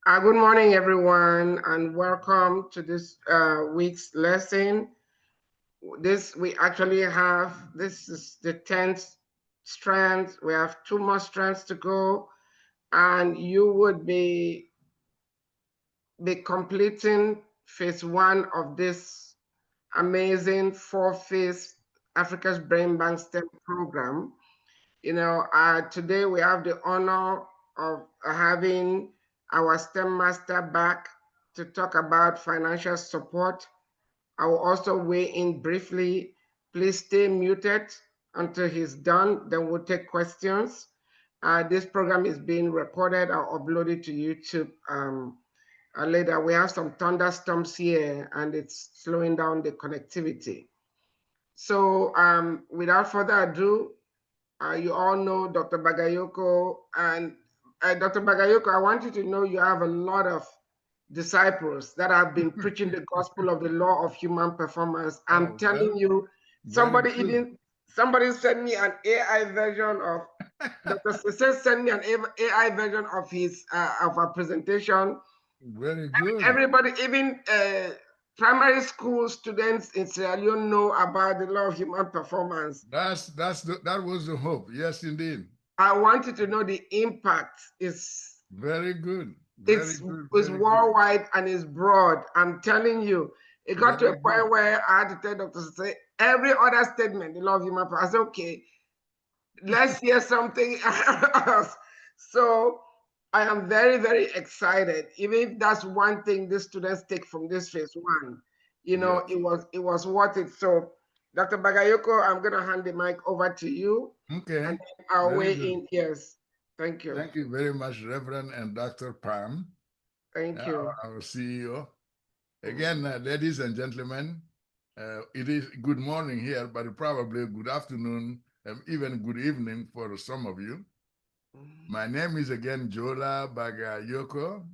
Good morning, everyone, and welcome to this week's lesson. We actually have, this is the 10th strand. We have two more strands to go, and you would be completing phase one of this amazing four-phase Africa's Brain Bank STEM program. Today we have the honor of having our STEM master back to talk about financial support. I will also weigh in briefly. Please stay muted until he's done, then we'll take questions. This program is being recorded or uploaded to YouTube later. We have some thunderstorms here and it's slowing down the connectivity. So without further ado, you all know Dr. Bagayoko. And Dr. Bagayoko, I want you to know you have a lot of disciples that have been preaching the gospel of the law of human performance. I'm telling you, somebody sent me an AI version of Dr. Sese sent me an AI version of his of our presentation. Very good. Everybody, even primary school students in Sierra Leone know about the law of human performance. That was the hope. Yes, indeed. I want you to know the impact is Very good. Very it's good. it's Very good. worldwide and it's broad. I'm telling you, it got to Very a good. point where I had to tell doctors to say every other statement, the law of human power. I said, okay, let's hear something else. So I am very, very excited. Even if that's one thing the students take from this phase one, Yes. it was worth it. So Dr. Bagayoko, I'm gonna hand the mic over to you and Okay. then I'll Very weigh good. in. Yes. Thank you. Thank you very much, Reverend and Dr. Pam, Thank you. our CEO. Again, ladies and gentlemen, it is good morning here, but probably good afternoon, even good evening for some of you. My name is again Jola Bagayoko,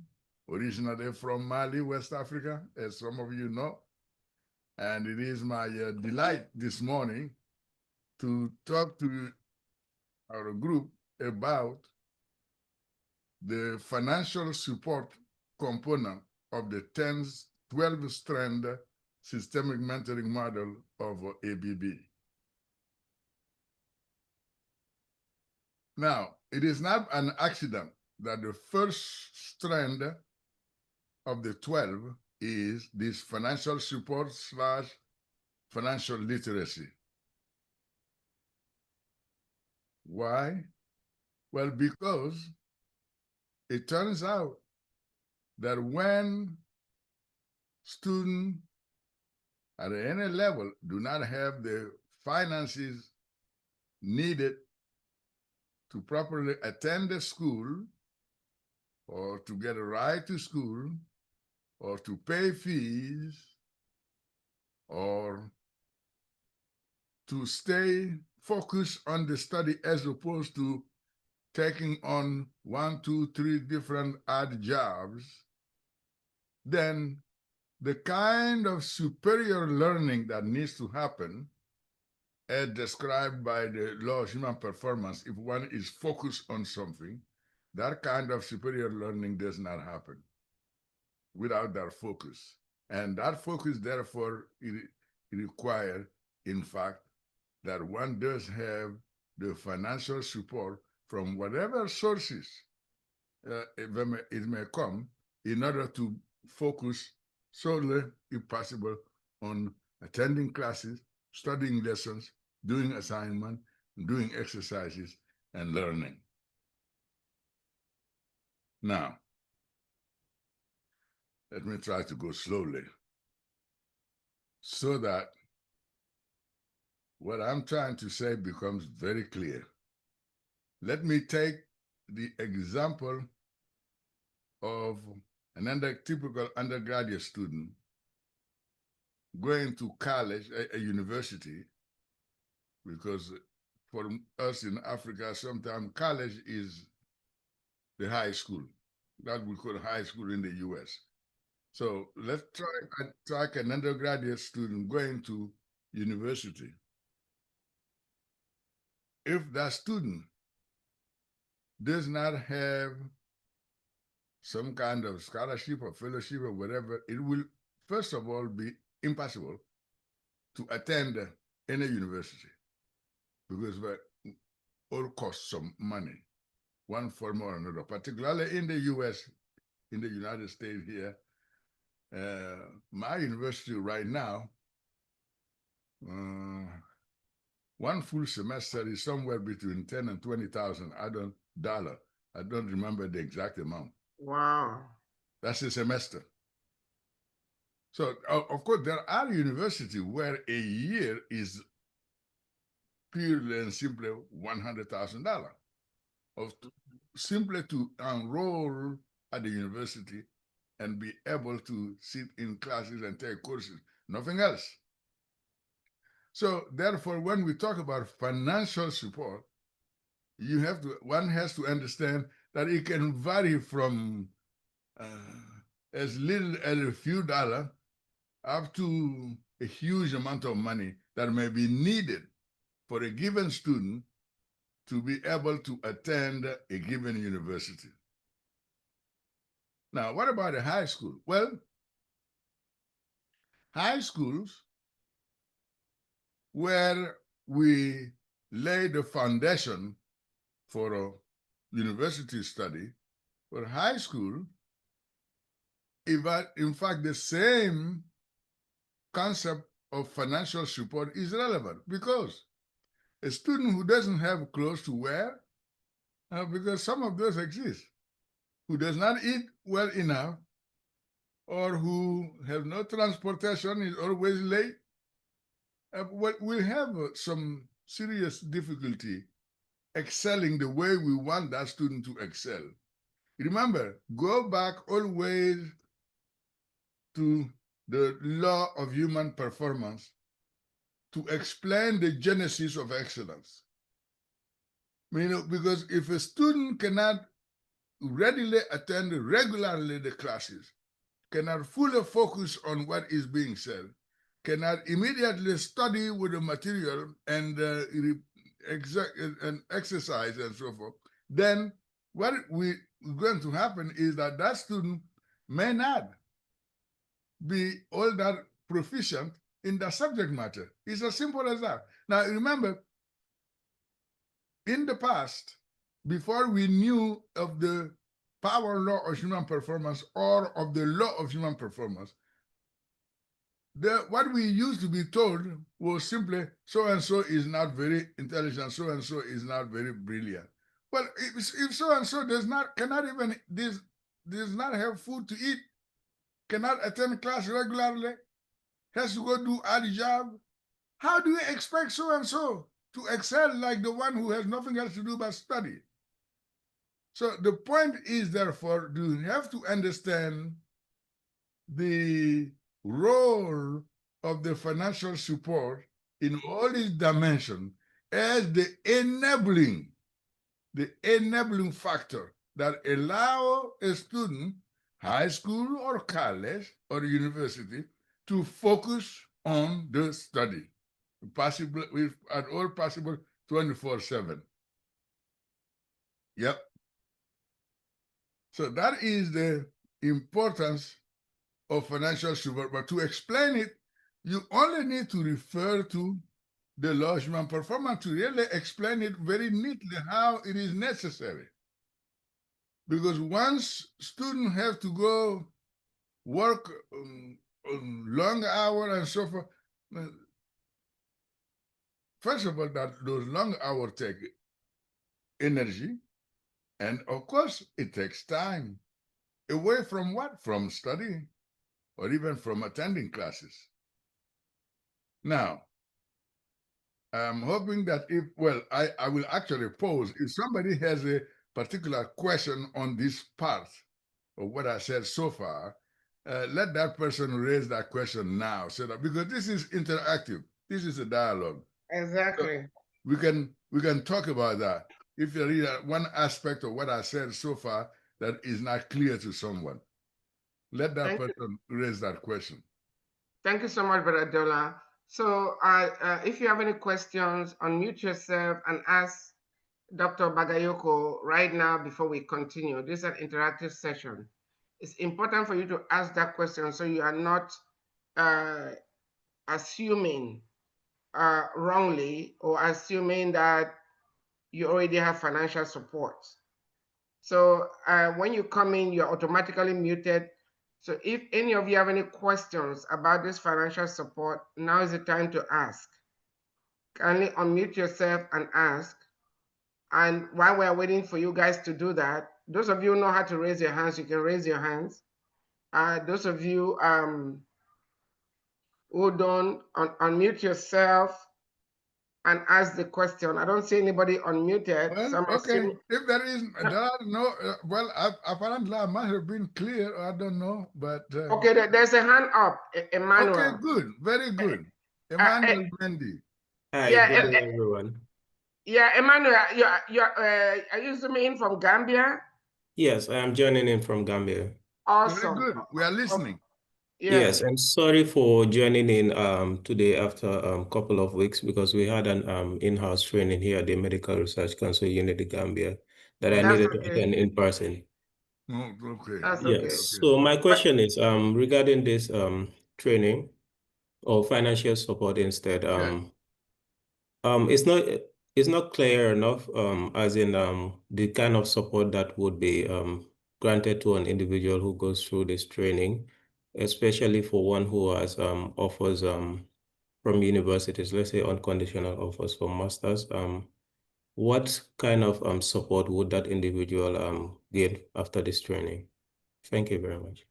originally from Mali, West Africa, as some of you know. And it is my delight this morning to talk to our group about the financial support component of the 12-strand systemic mentoring model of ABB. Now, it is not an accident that the first strand of the 12 is this financial support / financial literacy. Why? Well, because it turns out that when students at any level do not have the finances needed to properly attend the school or to get a ride to school or to pay fees or to stay focused on the study as opposed to taking on 1, 2, 3 different odd jobs, then the kind of superior learning that needs to happen, as described by the law of human performance, if one is focused on something, that kind of superior learning does not happen without that focus. And that focus, therefore, it requires, in fact, that one does have the financial support from whatever sources it may come in order to focus solely, if possible, on attending classes, studying lessons, doing assignment, doing exercises, and learning. Now, let me try to go slowly so that what I'm trying to say becomes very clear. Let me take the example of another typical undergraduate student going to college, a university, because for us in Africa, sometimes college is the high school. That we call high school in the US. So let's try an undergraduate student going to university. If that student does not have some kind of scholarship or fellowship or whatever, it will first of all be impossible to attend any university because it all costs some money, one form or another, particularly in the US, in the United States here. My university right now, uh, one full semester is somewhere between 10 and 20,000. Dollar. I don't remember the exact amount. Wow. That's a semester. So of course there are universities where a year is purely and simply $100,000 of simply to enroll at the university and be able to sit in classes and take courses, nothing else. So therefore, when we talk about financial support, one has to understand that it can vary from as little as a few dollars up to a huge amount of money that may be needed for a given student to be able to attend a given university. Now, what about a high school? Well, high schools where we lay the foundation for a university study, for high school, in fact, the same concept of financial support is relevant because a student who doesn't have clothes to wear, because some of those exist, who does not eat well enough, or who have no transportation, is always late, will have some serious difficulty excelling the way we want that student to excel. Remember, go back always to the law of human performance to explain the genesis of excellence. Because if a student cannot readily attend regularly the classes, cannot fully focus on what is being said, cannot immediately study with the material and exercise and so forth, then what is going to happen is that student may not be all that proficient in the subject matter. It's as simple as that. Now, remember, in the past, before we knew of the power law of human performance or of the law of human performance, what we used to be told was simply so-and-so is not very intelligent, so-and-so is not very brilliant. Well, if so-and-so does not have food to eat, cannot attend class regularly, has to go do odd job, how do you expect so-and-so to excel like the one who has nothing else to do but study? So the point is, therefore, you have to understand the role of the financial support in all its dimensions as the enabling factor that allow a student, high school or college or university, to focus on the study, possible at all possible 24/7. Yep. So that is the importance of financial support. But to explain it, you only need to refer to the law of human performance to really explain it very neatly how it is necessary. Because once students have to go work long hours and so forth, first of all, those long hours take energy, and of course, it takes time. Away from what? From studying, or even from attending classes. Now, I'm hoping that I will actually pose, if somebody has a particular question on this part of what I said so far, let that person raise that question now, so that, because this is interactive, this is a dialogue. Exactly. So we can talk about that. If there is one aspect of what I said so far that is not clear to someone, let that person raise that question. Thank you so much, Brother Dola. So if you have any questions, unmute yourself and ask Dr. Bagayoko, right now, before we continue, this is an interactive session. It's important for you to ask that question so you are not uh, assuming wrongly or assuming that you already have financial support. So when you come in, you're automatically muted. So if any of you have any questions about this financial support, now is the time to ask. Kindly unmute yourself and ask. And while we're waiting for you guys to do that, those of you who know how to raise your hands, you can raise your hands. Those of you who don't unmute yourself and ask the question. I don't see anybody unmuted, Well, so I'm okay. assuming. If there are no, well, apparently I might have been clear. I don't know, but Okay, there's a hand up, okay, Emmanuel. good, very good. Uh, uh, Emmanuel Mendy. Hi, yeah, good day, everyone. yeah, Emmanuel, are you zooming in from Gambia? Yes, I am joining in from Gambia. Very Awesome. good. We are listening. Yes, Yes, and sorry for joining in today after a couple of weeks because we had an in-house training here at the Medical Research Council Unity Gambia that I Okay. that's needed to okay. attend in person. Oh, okay. That's Good. okay. Yes. Okay. So my But question is regarding this training or financial support instead. Yes. It's not clear enough, as in the kind of support that would be granted to an individual who goes through this training, especially for one who has offers from universities, let's say unconditional offers for masters. What kind of support would that individual get after this training? Thank you very much.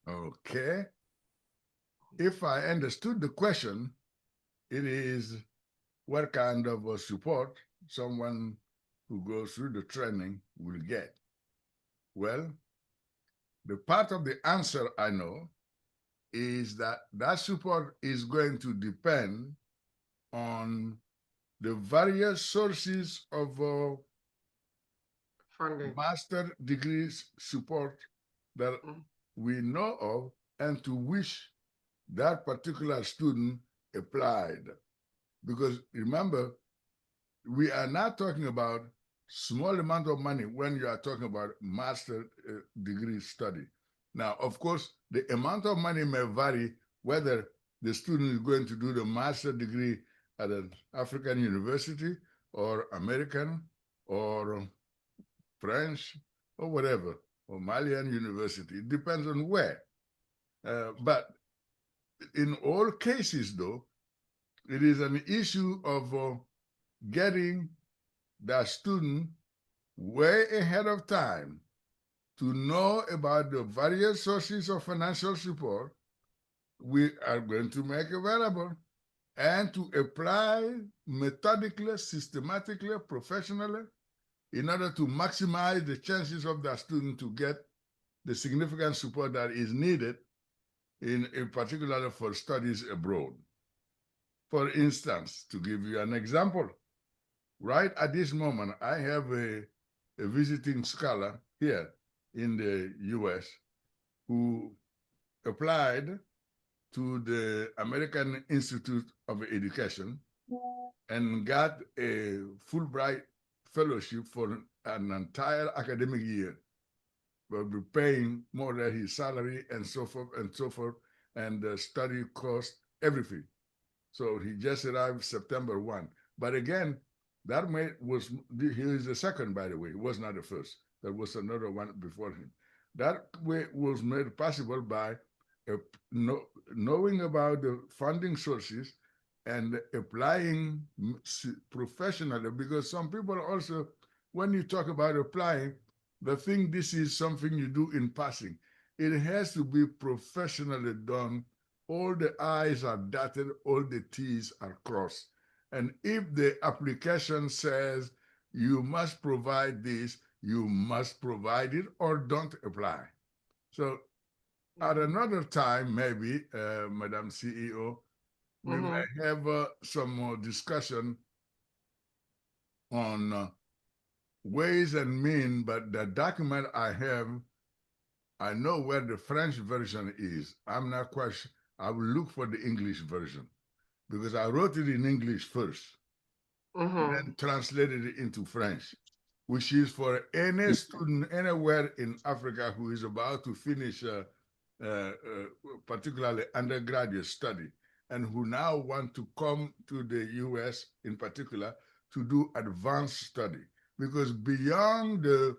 Okay. If I understood the question, it is what kind of support someone who goes through the training will get. Well, the part of the answer I know is that that support is going to depend on the various sources of funding. master degrees support that Mm. we know of and to which that particular student applied. Because remember, we are not talking about small amount of money when you are talking about master degree study. Now, of course, the amount of money may vary whether the student is going to do the master degree at an African university or American or French or whatever, or Malian university. It depends on where. But in all cases, though, it is an issue of getting the student way ahead of time to know about the various sources of financial support we are going to make available and to apply methodically, systematically, professionally in order to maximize the chances of the student to get the significant support that is needed in particular for studies abroad. For instance, to give you an example, right at this moment, I have a visiting scholar here in the US who applied to the American Institute of Education and got a Fulbright fellowship for an entire academic year. Will be paying more than his salary and so forth and so forth, and the study cost everything. So he just arrived September 1. But again, that he is the second, by the way. It was not the first. There was another one before him. That way was made possible by knowing about the funding sources and applying professionally, because some people also, when you talk about applying, they think this is something you do in passing. It has to be professionally done. All the I's are dotted, all the T's are crossed. And if the application says you must provide this, you must provide it or don't apply. So at another time, maybe, Madam CEO, we may have some more discussion on ways and means, but the document I have, I know where the French version is. I'm not quite sure. I will look for the English version because I wrote it in English first. then translated it into French, which is for any student anywhere in Africa who is about to finish particularly undergraduate study and who now want to come to the US in particular to do advanced study. Because beyond the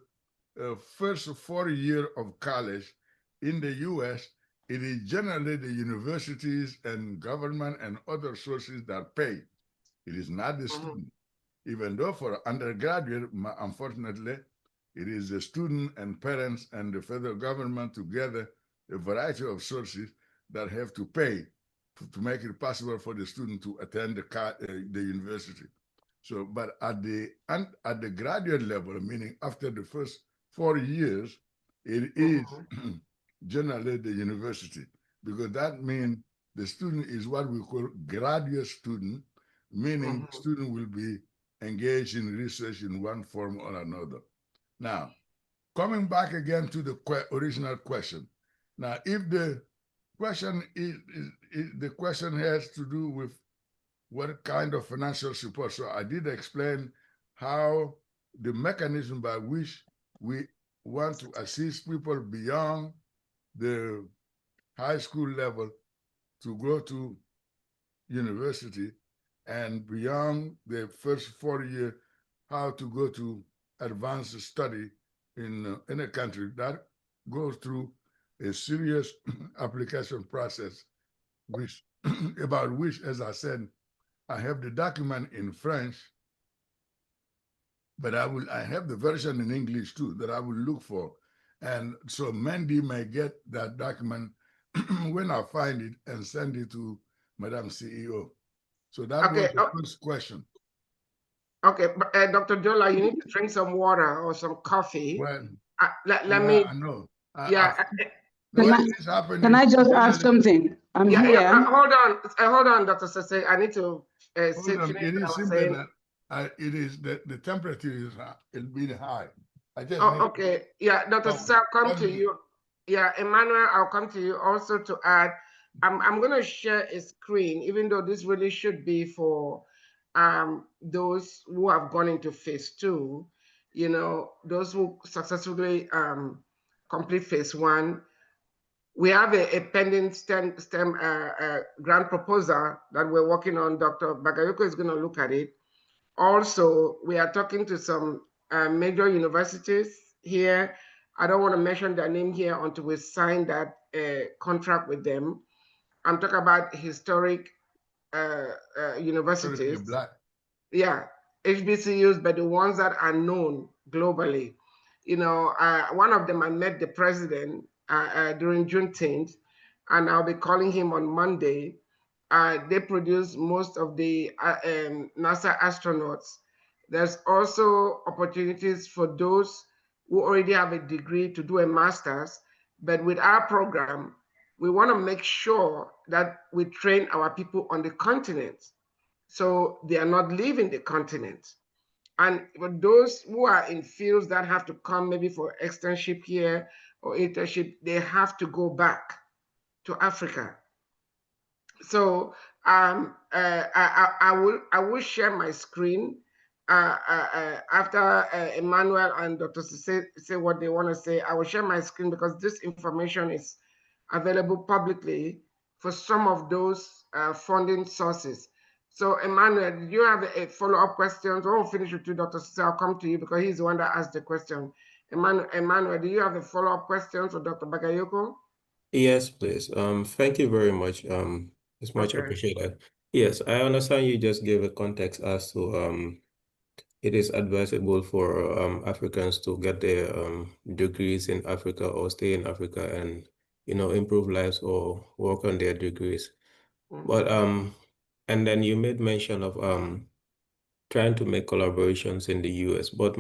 first 4 years of college in the US, it is generally the universities and government and other sources that pay. It is not the student. Even though for undergraduate, unfortunately, it is the student and parents and the federal government together, a variety of sources that have to pay to make it possible for the student to attend the university. So, but at the graduate level, meaning after the first 4 years, it is generally the university, because that means the student is what we call graduate student, meaning the student will be engaged in research in one form or another. Now, coming back again to the original question. Now, if the question the question has to do with what kind of financial support, so I did explain how the mechanism by which we want to assist people beyond the high school level to go to university, and beyond the first 4 years, how to go to advanced study in a country. That goes through a serious application process, which about which, as I said, I have the document in French, but I have the version in English too that I will look for. And so Mandy may get that document when I find it and send it to Madam CEO. So that was the first question. Okay, but, Dr. Jola, you need to drink some water or some coffee. Well, let me. I know. Can I just ask something? I'm here. Yeah, hold on, Dr. Sese. I need to finish it is simply that it is the temperature is really high. I just okay. Yeah, Dr. Sese, I'll come to you. Yeah, Emmanuel, I'll come to you also to add. I'm going to share a screen, even though this really should be for those who have gone into phase 2, you know, those who successfully complete phase 1. We have a pending STEM grant proposal that we're working on. Dr. Bagayoko is going to look at it. Also, we are talking to some major universities here. I don't want to mention their name here until we sign that contract with them. I'm talking about historic universities. Black. Yeah, HBCUs, but the ones that are known globally. You know, one of them, I met the president during Juneteenth, and I'll be calling him on Monday. They produce most of the NASA astronauts. There's also opportunities for those who already have a degree to do a master's, but with our program, we want to make sure that we train our people on the continent, so they are not leaving the continent. And for those who are in fields that have to come maybe for externship here or internship, they have to go back to Africa. So I will share my screen after Emmanuel and Dr. say what they want to say. I will share my screen because this information is available publicly for some of those funding sources. So Emmanuel, do you have a follow-up question? So I'll finish with you, Dr. Sise. I'll come to you because he's the one that asked the question. Emmanuel, do you have a follow-up question for Dr. Bagayoko? Yes, please. Thank you very much. It's much appreciated. Yes, I understand you just gave a context as to it is advisable for Africans to get their degrees in Africa or stay in Africa and improve lives or work on their degrees. But and then you made mention of trying to make collaborations in the US. But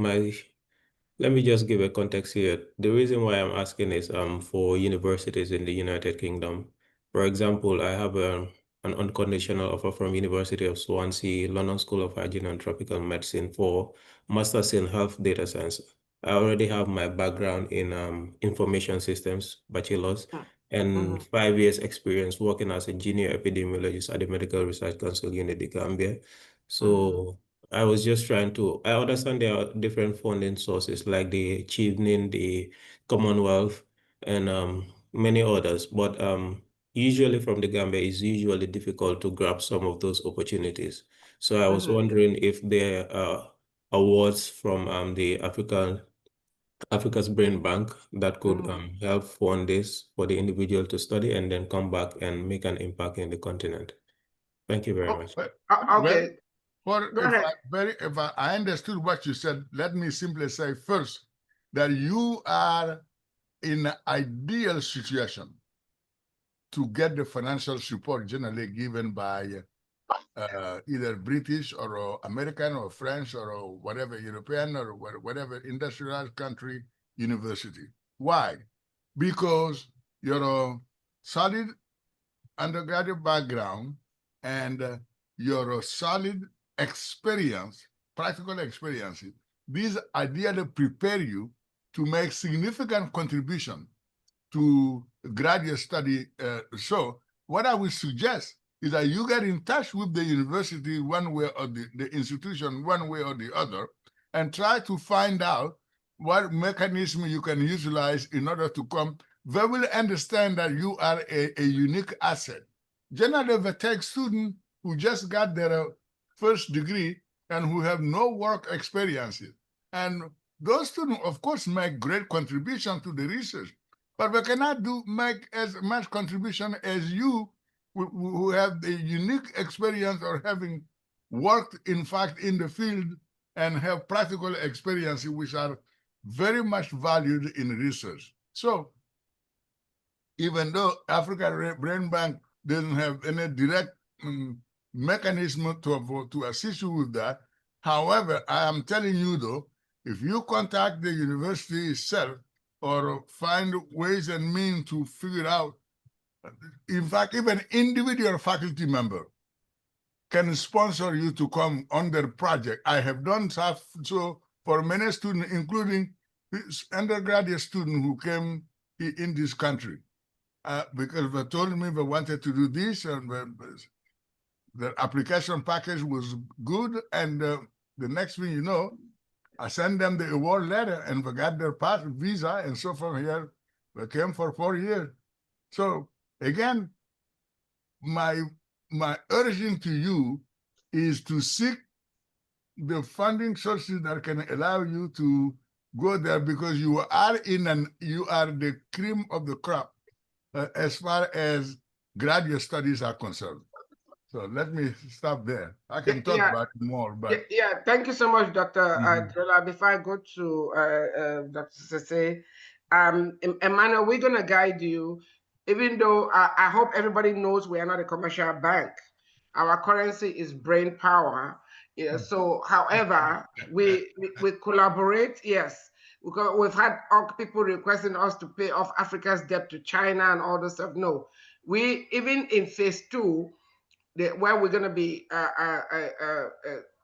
let me just give a context here. The reason why I'm asking is for universities in the United Kingdom. For example, I have an unconditional offer from University of Swansea, London School of Hygiene and Tropical Medicine for Masters in Health Data Science. I already have my background in information systems, bachelor's, and 5 years experience working as a junior epidemiologist at the Medical Research Council Unit, the Gambia. So I was just trying to, I understand there are different funding sources like the Achieving, the Commonwealth, and many others, but usually from the Gambia, it's usually difficult to grab some of those opportunities. So I was wondering if there are awards from the Africa's Brain Bank that could help fund this for the individual to study and then come back and make an impact in the continent. Thank you very much. Okay. Well, Go ahead. if I understood what you said, let me simply say first that you are in an ideal situation to get the financial support generally given by either British or American or French or whatever, European or whatever industrialized country university. Why? Because your solid undergraduate background and your solid experience, practical experiences, these ideally prepare you to make significant contribution to graduate study. So what I would suggest is that you get in touch with the university one way or the institution one way or the other, and try to find out what mechanism you can utilize in order to come. They will understand that you are a unique asset. Generally, the tech student who just got their first degree and who have no work experiences. And those students, of course, make great contribution to the research, but we cannot make as much contribution as you who have the unique experience or having worked, in fact, in the field and have practical experiences which are very much valued in research. So even though African Brain Bank doesn't have any direct mechanism to assist you with that, however, I am telling you though, if you contact the university itself or find ways and means to figure out, in fact, even individual faculty member can sponsor you to come on their project. I have done so for many students, including undergraduate students who came in this country. Because they told me they wanted to do this, and the application package was good, and the next thing you know, I sent them the award letter, and they got their pass visa, and so from here, they came for 4 years. So again, my urging to you is to seek the funding sources that can allow you to go there, because you are the cream of the crop as far as graduate studies are concerned. So let me stop there. I can talk about it more, but yeah. Thank you so much, Dr. Adriola. Before I go to Dr. Sese, Emmanuel, we're gonna guide you. Even though I hope everybody knows we are not a commercial bank, our currency is brain power. Yeah, so, however, we collaborate. Yes, because we've had people requesting us to pay off Africa's debt to China and all this stuff. No, we even in phase 2, where we're going to be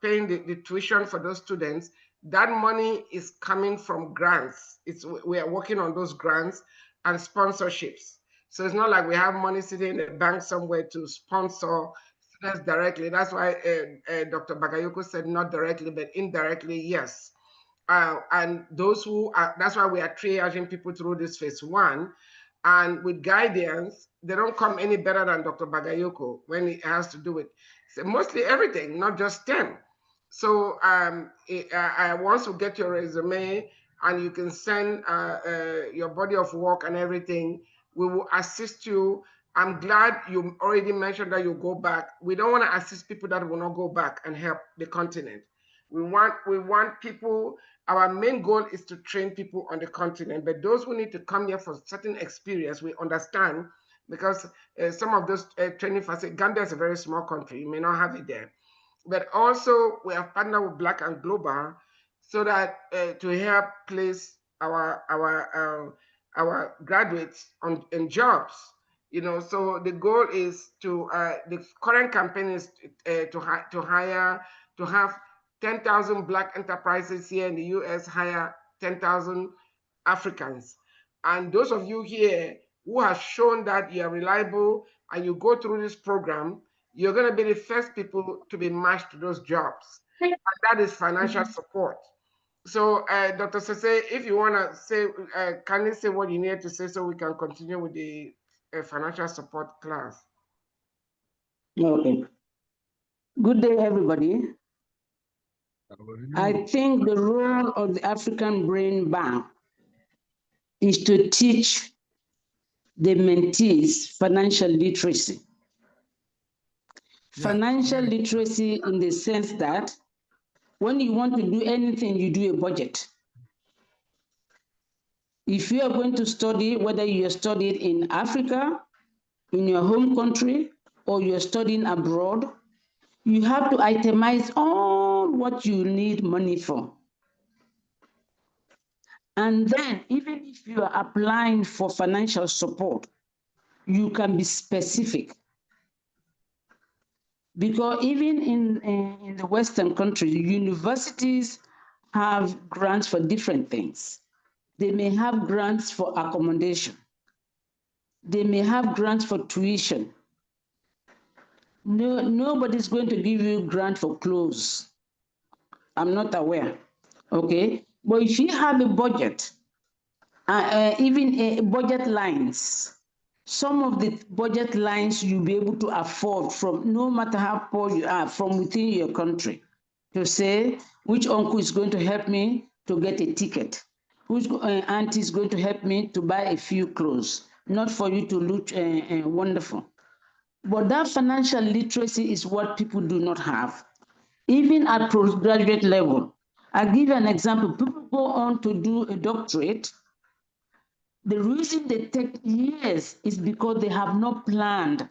paying the tuition for those students, that money is coming from grants. We are working on those grants and sponsorships. So it's not like we have money sitting in a bank somewhere to sponsor students directly. That's why Dr. Bagayoko said not directly, but indirectly, yes. And those who are, that's why we are triaging people through this phase 1. And with guidance, they don't come any better than Dr. Bagayoko when it has to do with mostly everything, not just STEM. So I want to get your resume, and you can send your body of work and everything. We will assist you. I'm glad you already mentioned that you go back. We don't want to assist people that will not go back and help the continent. We want people. Our main goal is to train people on the continent, but those who need to come here for certain experience, we understand, because some of those training facilities, Gambia is a very small country, you may not have it there. But also we have partnered with Black and Global so that to help place our graduates in jobs. So the goal is to the current campaign is to have 10,000 Black enterprises here in the US hire 10,000 Africans. And those of you here who have shown that you are reliable and you go through this program, you're going to be the first people to be matched to those jobs. and that is financial support. So, Dr. Sese, if you want to say, can you say what you need to say so we can continue with the financial support class? Okay. Good day, everybody. I think the role of the African Brain Bank is to teach the mentees financial literacy. Yeah. Financial literacy in the sense that when you want to do anything, you do a budget. If you are going to study, whether you are studying in Africa, in your home country, or you're studying abroad, you have to itemize all what you need money for. And then, even if you are applying for financial support, you can be specific. Because even in the Western countries, universities have grants for different things. They may have grants for accommodation. They may have grants for tuition. No, nobody's going to give you a grant for clothes. I'm not aware, okay? But if you have a budget, even budget lines, some of the budget lines you'll be able to afford from, no matter how poor you are, from within your country, to say, which uncle is going to help me to get a ticket? Which auntie is going to help me to buy a few clothes? Not for you to look wonderful. But that financial literacy is what people do not have, even at postgraduate level. I'll give you an example. People go on to do a doctorate. The reason they take years is because they have not planned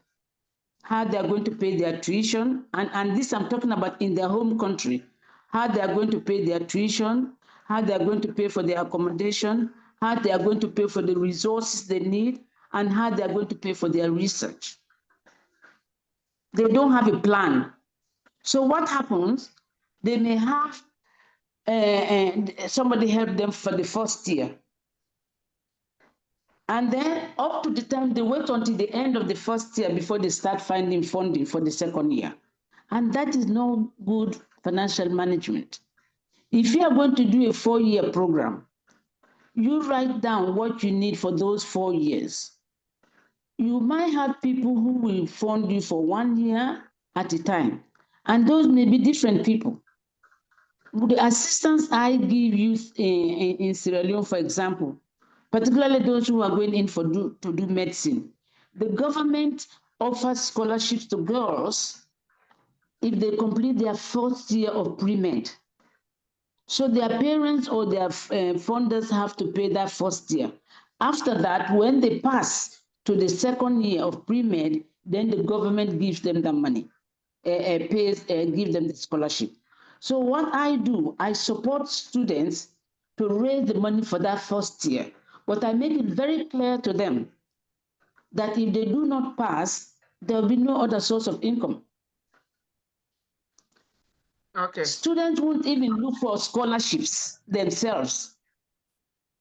how they are going to pay their tuition. And this I'm talking about in their home country, how they are going to pay their tuition, how they are going to pay for their accommodation, how they are going to pay for the resources they need, and how they are going to pay for their research. They don't have a plan. So what happens? They may have somebody help them for the first year. And then up to the time, they wait until the end of the first year before they start finding funding for the second year. And that is no good financial management. If you are going to do a 4-year program, you write down what you need for those 4 years. You might have people who will fund you for 1 year at a time, and those may be different people. The assistance I give you in Sierra Leone, for example, particularly those who are going in to do medicine, the government offers scholarships to girls if they complete their first year of pre-med. So their parents or their funders have to pay that first year. After that, when they pass to the second year of pre-med, then the government gives them the money, give them the scholarship. So what I do, I support students to raise the money for that first year, but I make it very clear to them that if they do not pass, there will be no other source of income. Okay. Students won't even look for scholarships themselves.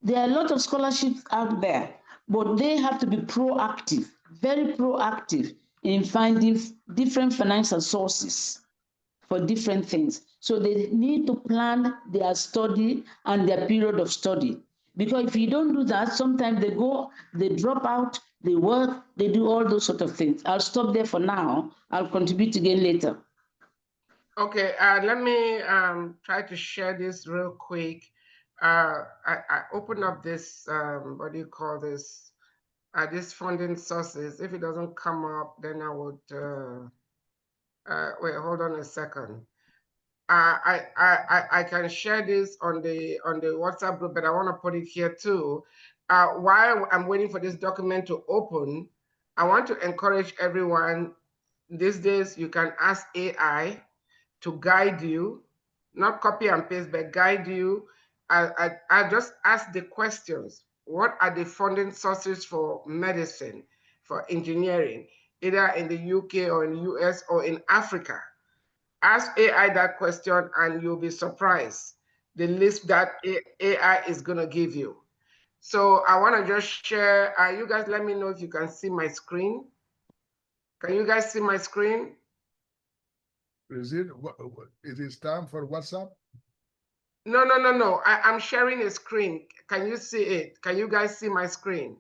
There are a lot of scholarships out there, but they have to be proactive, very proactive in finding different financial sources for different things. So they need to plan their study and their period of study. Because if you don't do that, sometimes they drop out, they work, they do all those sort of things. I'll stop there for now. I'll contribute again later. Okay, let me try to share this real quick. I open up this, what do you call this? This funding sources. If it doesn't come up, then I would, wait, hold on a second. I can share this on the WhatsApp group, but I want to put it here too. While I'm waiting for this document to open, I want to encourage everyone. These days, you can ask AI to guide you, not copy and paste, but guide you. I just ask the questions. What are the funding sources for medicine, for engineering, either in the UK or in the US or in Africa? Ask AI that question and you'll be surprised the list that AI is going to give you. So I want to just share, you guys let me know if you can see my screen. Can you guys see my screen? Is it? It is time for WhatsApp? No. I'm sharing a screen. Can you see it? Can you guys see my screen?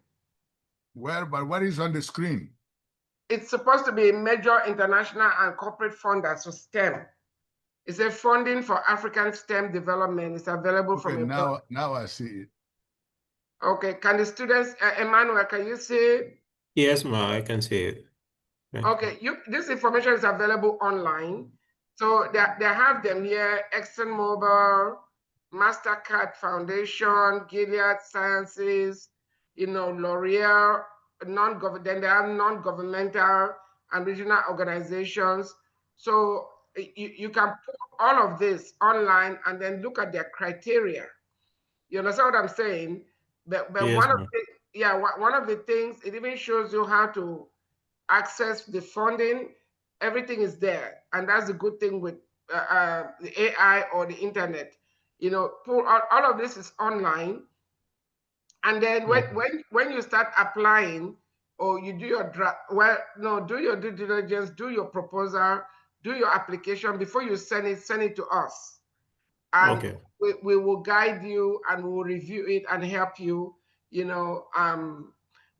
Well, but what is on the screen? It's supposed to be a major international and corporate funders for STEM. It's a funding for African STEM development. It's available Okay, from a now I see it. Okay, can the students, Emmanuel, can you see it? Yes, ma, I can see it. Okay, this information is available online. So they have them here, ExxonMobil, MasterCard Foundation, Gilead Sciences, L'Oreal, then they have non-governmental and regional organizations. So you can put all of this online and then look at their criteria. You understand what I'm saying? But Yes, ma. one of the things, it even shows you how to access the funding. Everything is there, and that's a good thing with the AI or the internet. All of this is online, and then when you start applying, or you do your do your due diligence, do your proposal, do your application before you send it to us, and Okay. we will guide you and we will review it and help you,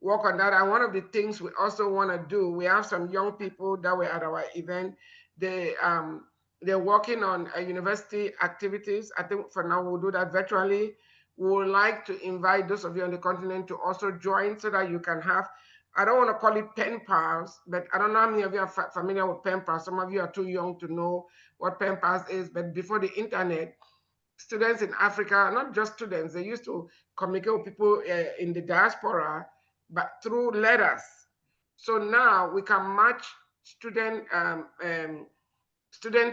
work on that. And one of the things we also want to do, we have some young people that were at our event. They're working on university activities. I think for now we'll do that virtually. We would like to invite those of you on the continent to also join so that you can have, I don't want to call it pen pals, but I don't know how many of you are familiar with pen pals. Some of you are too young to know what pen pals is, but before the internet, students in Africa, not just students, they used to communicate with people in the diaspora, but through letters. So now we can match students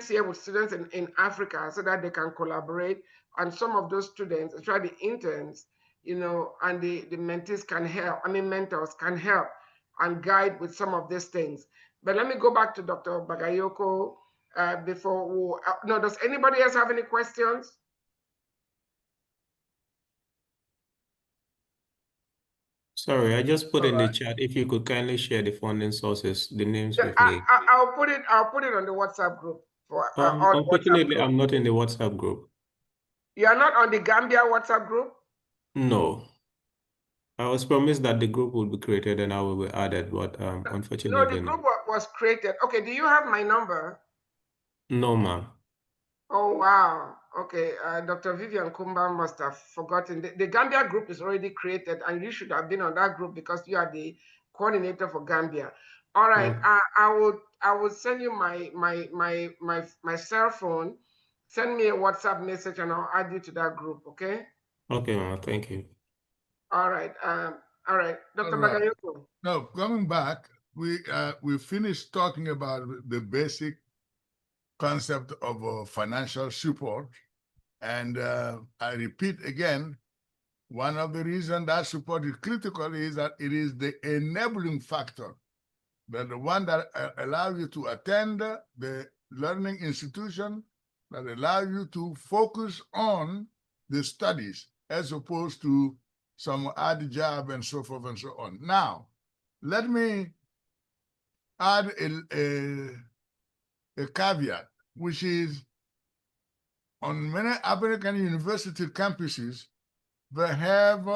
here with students in Africa so that they can collaborate. And some of those students, especially the interns, and the mentees can help, mentors can help and guide with some of these things. But let me go back to Dr. Bagayoko before no, does anybody else have any questions? Sorry, I just put in the chat. If you could kindly share the funding sources, the names Yeah, with me. I'll put it on the WhatsApp group for all WhatsApp Unfortunately, group. I'm not in the WhatsApp group. You are not on the Gambia WhatsApp group? No. I was promised that the group would be created and I will be added, but No, the unfortunately group no. was created. Okay, do you have my number? No, ma'am. Oh, wow. Okay, Dr. Vivian Kumba must have forgotten. The Gambia group is already created, and you should have been on that group because you are the coordinator for Gambia. All right, I will send you my cell phone. Send me a WhatsApp message, and I'll add you to that group. Okay. Okay, ma'am. Thank you. All right. Dr. Bagayoko. No, coming back, we finished talking about the basic concept of financial support. And I repeat again, one of the reasons that support is critical is that it is the enabling factor, the one that allows you to attend the learning institution, that allows you to focus on the studies as opposed to some odd job and so forth and so on. Now, let me add a caveat, which is on many American university campuses, they have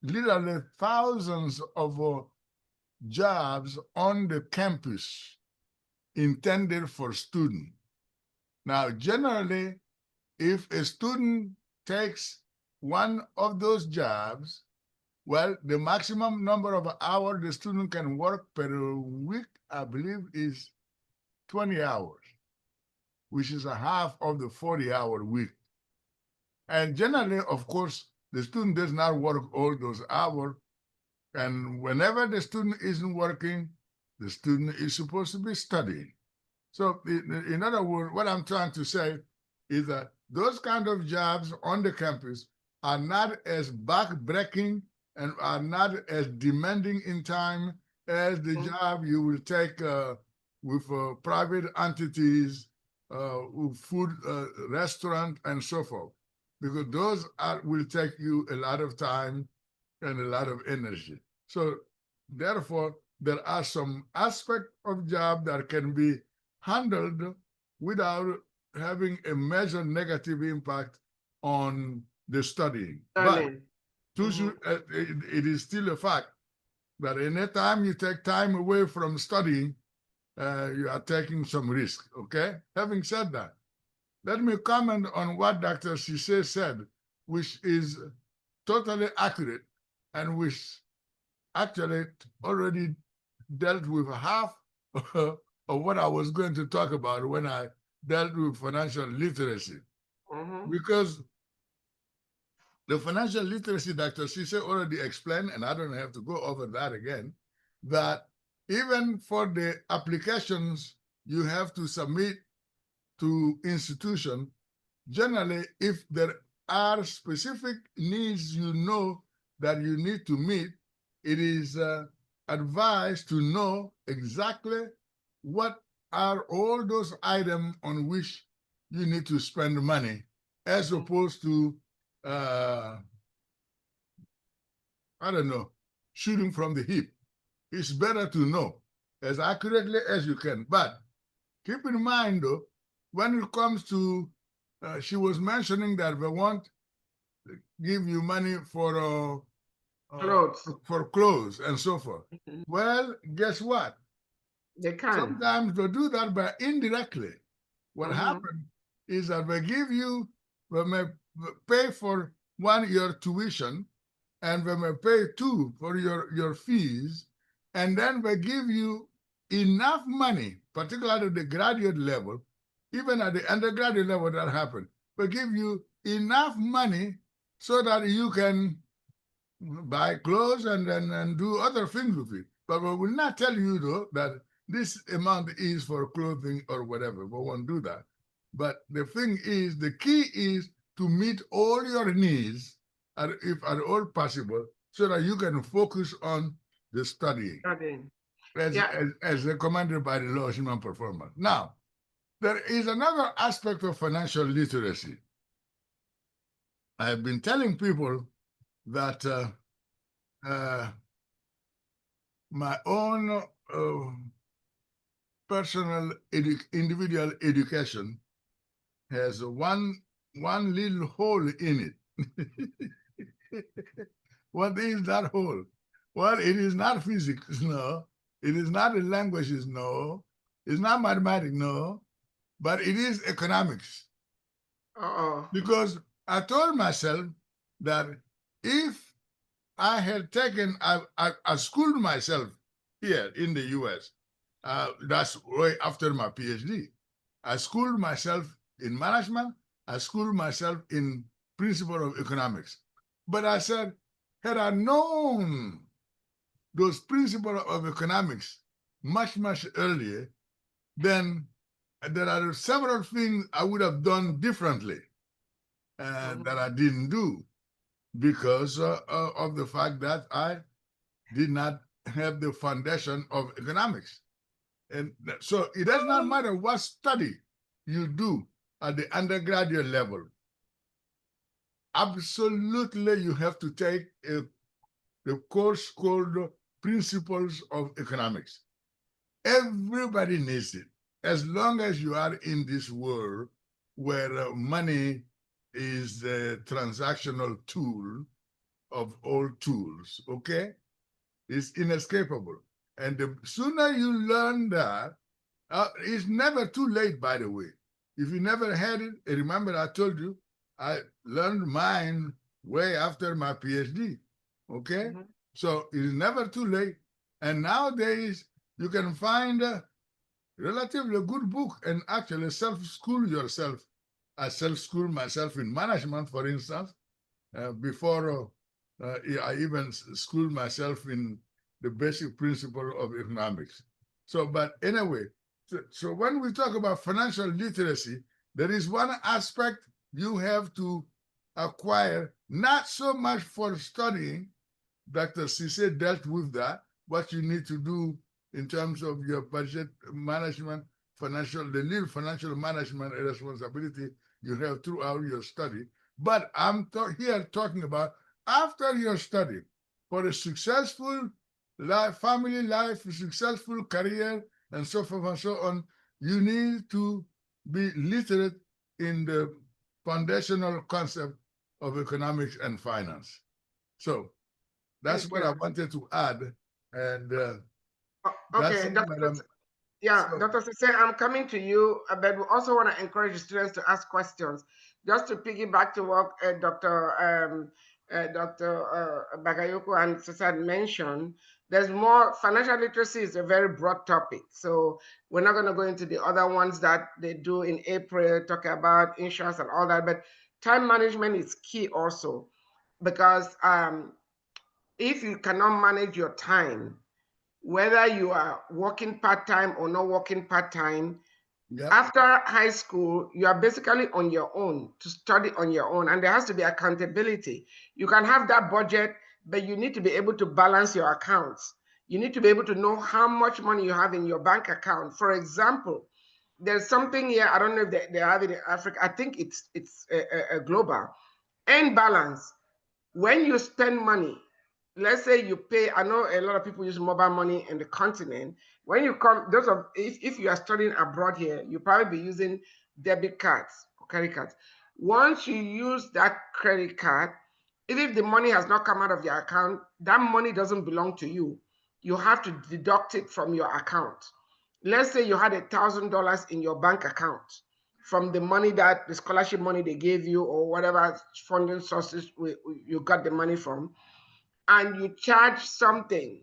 literally thousands of jobs on the campus intended for students. Now, generally, if a student takes one of those jobs, well, the maximum number of hours the student can work per week, I believe, is 20 hours, which is a half of the 40-hour week. And generally, of course, the student does not work all those hours. And whenever the student isn't working, the student is supposed to be studying. So in other words, what I'm trying to say is that those kind of jobs on the campus are not as back-breaking and are not as demanding in time as the job you will take with private entities, food restaurant, and so forth, because those will take you a lot of time and a lot of energy. So therefore, there are some aspects of job that can be handled without having a major negative impact on the studying. But Learning. it is still a fact that anytime you take time away from studying, you are taking some risk, okay? Having said that, let me comment on what Dr. Cisse said, which is totally accurate and which actually already dealt with half of what I was going to talk about when I dealt with financial literacy. Because the financial literacy, Dr. Cisse already explained, and I don't have to go over that again, that even for the applications you have to submit to institution, generally, if there are specific needs you know that you need to meet, it is advised to know exactly what are all those items on which you need to spend money, as opposed to, I don't know, shooting from the hip. It's better to know as accurately as you can. But keep in mind, though, when it comes to, she was mentioning that they won't give you money for clothes and so forth. Well, guess what? They can. Sometimes they do that, but indirectly. What happened is that they give you, they may pay for one, your tuition, and they may pay two for your fees, and then they give you enough money, particularly at the graduate level, even at the undergraduate level that happened, they give you enough money so that you can buy clothes and do other things with it. But we will not tell you, though, that this amount is for clothing or whatever. We won't do that. But the thing is, the key is to meet all your needs, if at all possible, so that you can focus on the studying. As recommended by the law of human performance. Now, there is another aspect of financial literacy. I've been telling people that my own personal individual education has one little hole in it. What is that hole? Well, it is not physics, no. It is not the languages, no. It's not mathematics, no. But it is economics. Because I told myself that if I had taken, I schooled myself here in the US. That's way after my PhD. I schooled myself in management. I schooled myself in principle of economics. But I said, had I known those principles of economics much, much earlier, then there are several things I would have done differently that I didn't do because of the fact that I did not have the foundation of economics. And so it does not matter what study you do at the undergraduate level. Absolutely, you have to take the course called Principles of Economics. Everybody needs it. As long as you are in this world where money is the transactional tool of all tools, okay? It's inescapable. And the sooner you learn that, it's never too late, by the way. If you never had it, remember I told you, I learned mine way after my PhD, okay? So it is never too late. And nowadays, you can find a relatively good book and actually self-school yourself. I self-schooled myself in management, for instance, before I even schooled myself in the basic principle of economics. So, but anyway, so when we talk about financial literacy, there is one aspect you have to acquire, not so much for studying. Dr. Cisse dealt with that, what you need to do in terms of your budget management, the little financial management and responsibility you have throughout your study. But I'm here talking about after your study, for a successful life, family life, a successful career, and so forth and so on, you need to be literate in the foundational concept of economics and finance. So that's what I wanted to add. And okay, yeah, so, Dr. Sise, I'm coming to you, but we also want to encourage students to ask questions. Just to piggyback to what Dr. Bagayoko and Sise had mentioned, there's more. Financial literacy is a very broad topic. So we're not going to go into the other ones that they do in April, talk about insurance and all that. But time management is key also, because if you cannot manage your time, whether you are working part-time or not working part-time, yep. After high school, you are basically on your own to study on your own, and there has to be accountability. You can have that budget, but you need to be able to balance your accounts. You need to be able to know how much money you have in your bank account. For example, there's something here, I don't know if they have it in Africa. I think it's a global end balance. When you spend money, let's say you pay, I know a lot of people use mobile money in the continent. When you come, if you are studying abroad here, you probably be using debit cards or credit cards. Once you use that credit card, even if the money has not come out of your account, that money doesn't belong to you. You have to deduct it from your account. Let's say you had $1,000 in your bank account from the money that the scholarship money they gave you or whatever funding sources you got the money from, and you charge something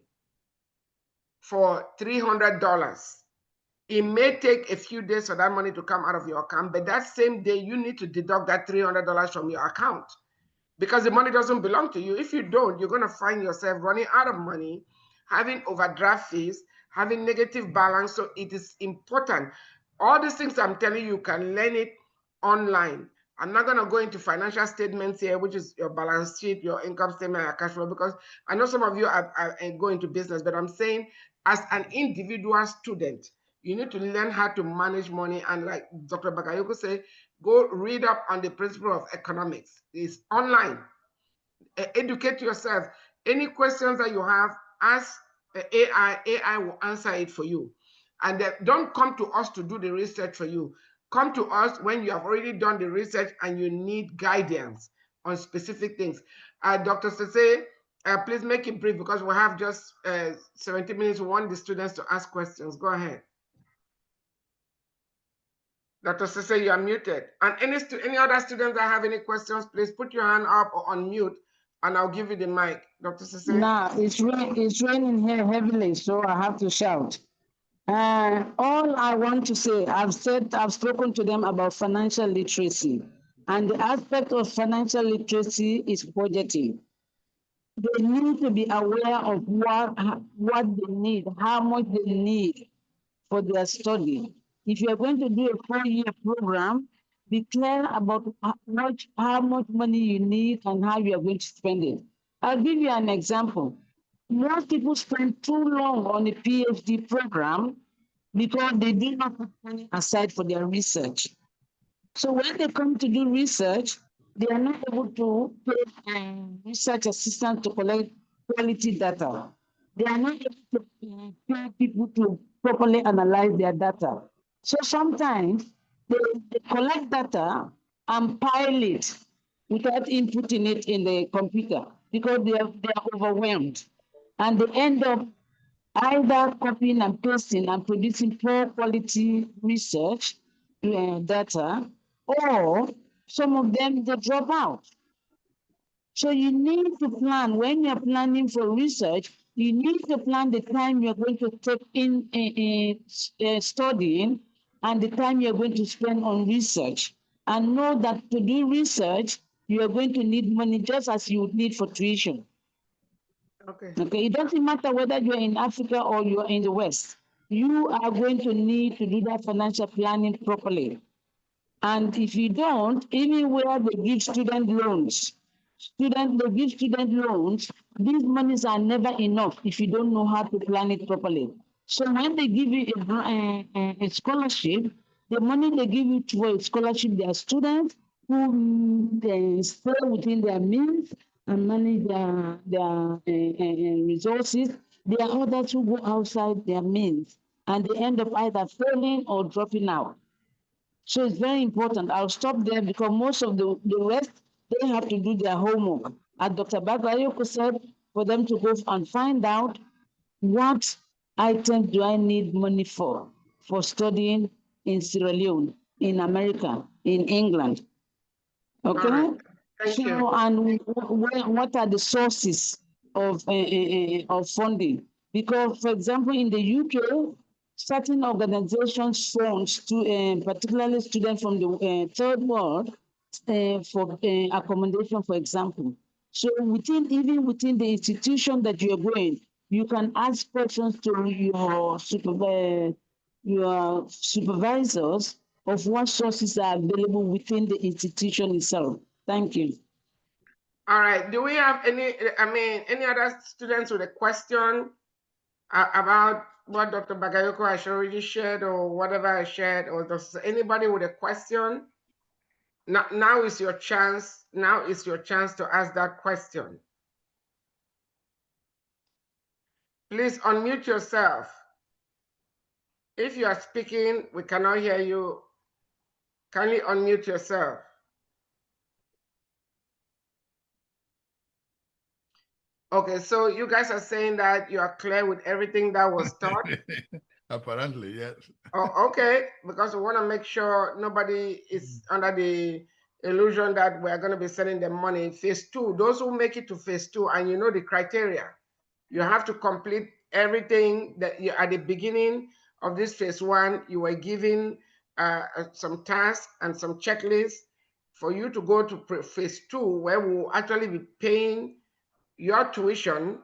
for $300. It may take a few days for that money to come out of your account, but that same day you need to deduct that $300 from your account because the money doesn't belong to you. If you don't, you're going to find yourself running out of money, having overdraft fees, having negative balance. So it is important. All these things I'm telling you can learn it online. I'm not going to go into financial statements here, which is your balance sheet, your income statement, your cash flow, because I know some of you are going into business, but I'm saying as an individual student, you need to learn how to manage money. And like Dr. Bagayoko said, go read up on the principle of economics. It's online. Educate yourself. Any questions that you have, ask AI. AI will answer it for you. And don't come to us to do the research for you. Come to us when you have already done the research and you need guidance on specific things. Dr. Sese, please make it brief because we have just 70 minutes. We want the students to ask questions. Go ahead. Dr. Sese, you are muted. And any other students that have any questions, please put your hand up or unmute, and I'll give you the mic. Dr. Sese? Nah, it's raining here heavily, so I have to shout. All I want to say, I've spoken to them about financial literacy. And the aspect of financial literacy is budgeting. They need to be aware of what they need, how much they need for their study. If you are going to do a 4-year program, be clear about how much money you need and how you are going to spend it. I'll give you an example. Most people spend too long on a PhD program because they do not put money aside for their research. So when they come to do research, they are not able to pay a research assistant to collect quality data. They are not able to pay people to properly analyze their data. So sometimes they collect data and pile it without inputting it in the computer because they are overwhelmed. And they end up either copying and pasting and producing poor quality research data, or some of them they drop out. So you need to plan when you're planning for research. You need to plan the time you're going to take in studying and the time you're going to spend on research, and know that to do research you are going to need money just as you would need for tuition. Okay, it doesn't matter whether you're in Africa or you're in the West. You are going to need to do that financial planning properly. And if you don't, even where they give student loans, these monies are never enough if you don't know how to plan it properly. So when they give you a scholarship, the money they give you for a scholarship, they are students who they stay within their means and manage their resources. There are others who go outside their means and they end up either failing or dropping out. So it's very important. I'll stop there because most of the rest, they have to do their homework. As Dr. Bagayoko said, for them to go and find out what items do I need money for studying in Sierra Leone, in America, in England. Okay? All right. Thank so, you. and what are the sources of funding? Because, for example, in the UK, certain organizations fund particularly students from the third world for accommodation, for example. So even within the institution that you're going, you can ask questions to your supervisors of what sources are available within the institution itself. Thank you. All right. Do we have any other students with a question about what Dr. Bagayoko has already shared or whatever I shared, or does anybody with a question? Now is your chance. Now is your chance to ask that question. Please unmute yourself. If you are speaking, we cannot hear you. Kindly unmute yourself. Okay, so you guys are saying that you are clear with everything that was taught? Apparently, yes. Oh, okay, because we want to make sure nobody is under the illusion that we're going to be sending them money in phase 2. Those who make it to phase 2, and you know the criteria, you have to complete everything that you, at the beginning of this phase 1, you were given some tasks and some checklists for you to go to phase 2, where we'll actually be paying your tuition.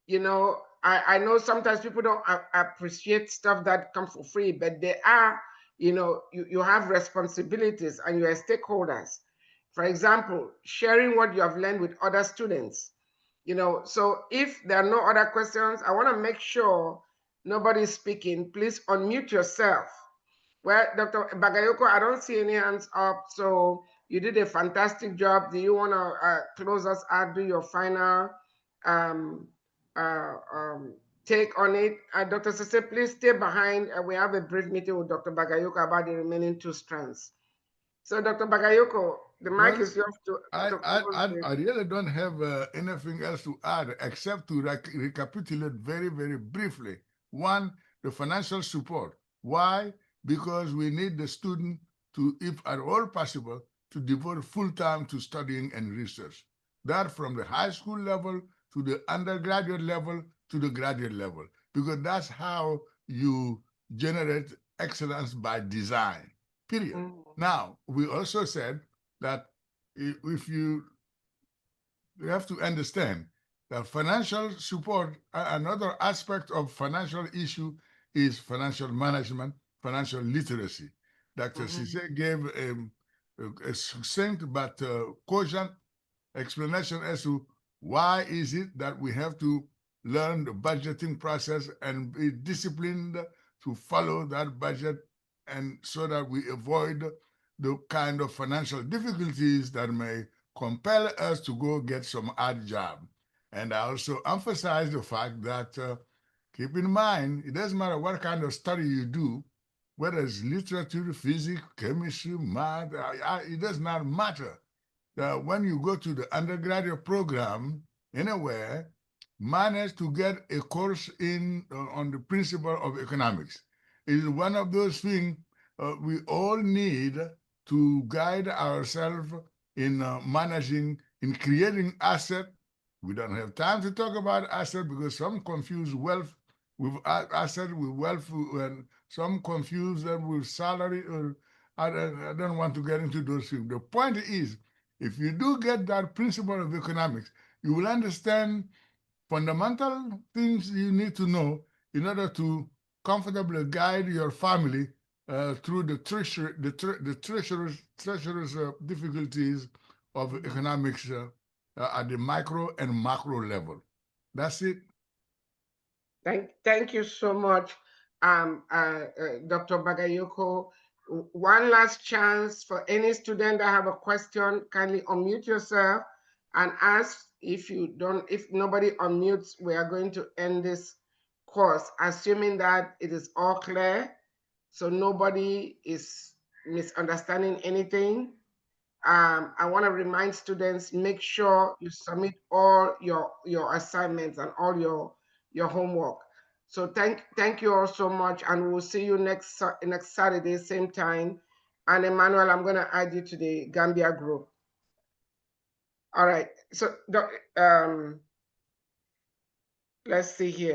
You know, I know sometimes people don't appreciate stuff that comes for free, but they are, you know, you have responsibilities and you are stakeholders. For example, sharing what you have learned with other students. You know, so if there are no other questions, I want to make sure nobody's speaking. Please unmute yourself. Well, Dr. Bagayoko, I don't see any hands up, so you did a fantastic job. Do you want to close us out, do your final um, take on it? Dr. Sese, please stay behind. We have a brief meeting with Dr. Bagayoko about the remaining 2 strands. So, Dr. Bagayoko, the mic is yours to I really don't have anything else to add except to recapitulate very, very briefly. One, the financial support. Why? Because we need the student to, if at all possible, to devote full time to studying and research. That from the high school level to the undergraduate level to the graduate level, because that's how you generate excellence by design, period. Now, we also said that if you have to understand that financial support, another aspect of financial issue is financial management, financial literacy. Dr. Sise gave a succinct but cogent explanation as to why is it that we have to learn the budgeting process and be disciplined to follow that budget, and so that we avoid the kind of financial difficulties that may compel us to go get some odd job. And I also emphasize the fact that keep in mind, it doesn't matter what kind of study you do, whether it's literature, physics, chemistry, math, it does not matter. When you go to the undergraduate program anywhere, manage to get a course in on the principle of economics. It is one of those things we all need to guide ourselves in managing, in creating asset. We don't have time to talk about asset because some confuse wealth with asset with wealth, and some confuse them with salary. Or I don't want to get into those things. The point is, if you do get that principle of economics, you will understand fundamental things you need to know in order to comfortably guide your family through the treacherous difficulties of economics at the micro and macro level. That's it. Thank you so much, Dr. Bagayoko. One last chance for any student that have a question. Kindly unmute yourself and ask. If nobody unmutes, we are going to end this course, assuming that it is all clear. So nobody is misunderstanding anything. I want to remind students, make sure you submit all your assignments and all your homework. So thank you all so much, and we'll see you next Saturday, same time. And Emmanuel, I'm going to add you to the Gambia group. All right. So let's see here.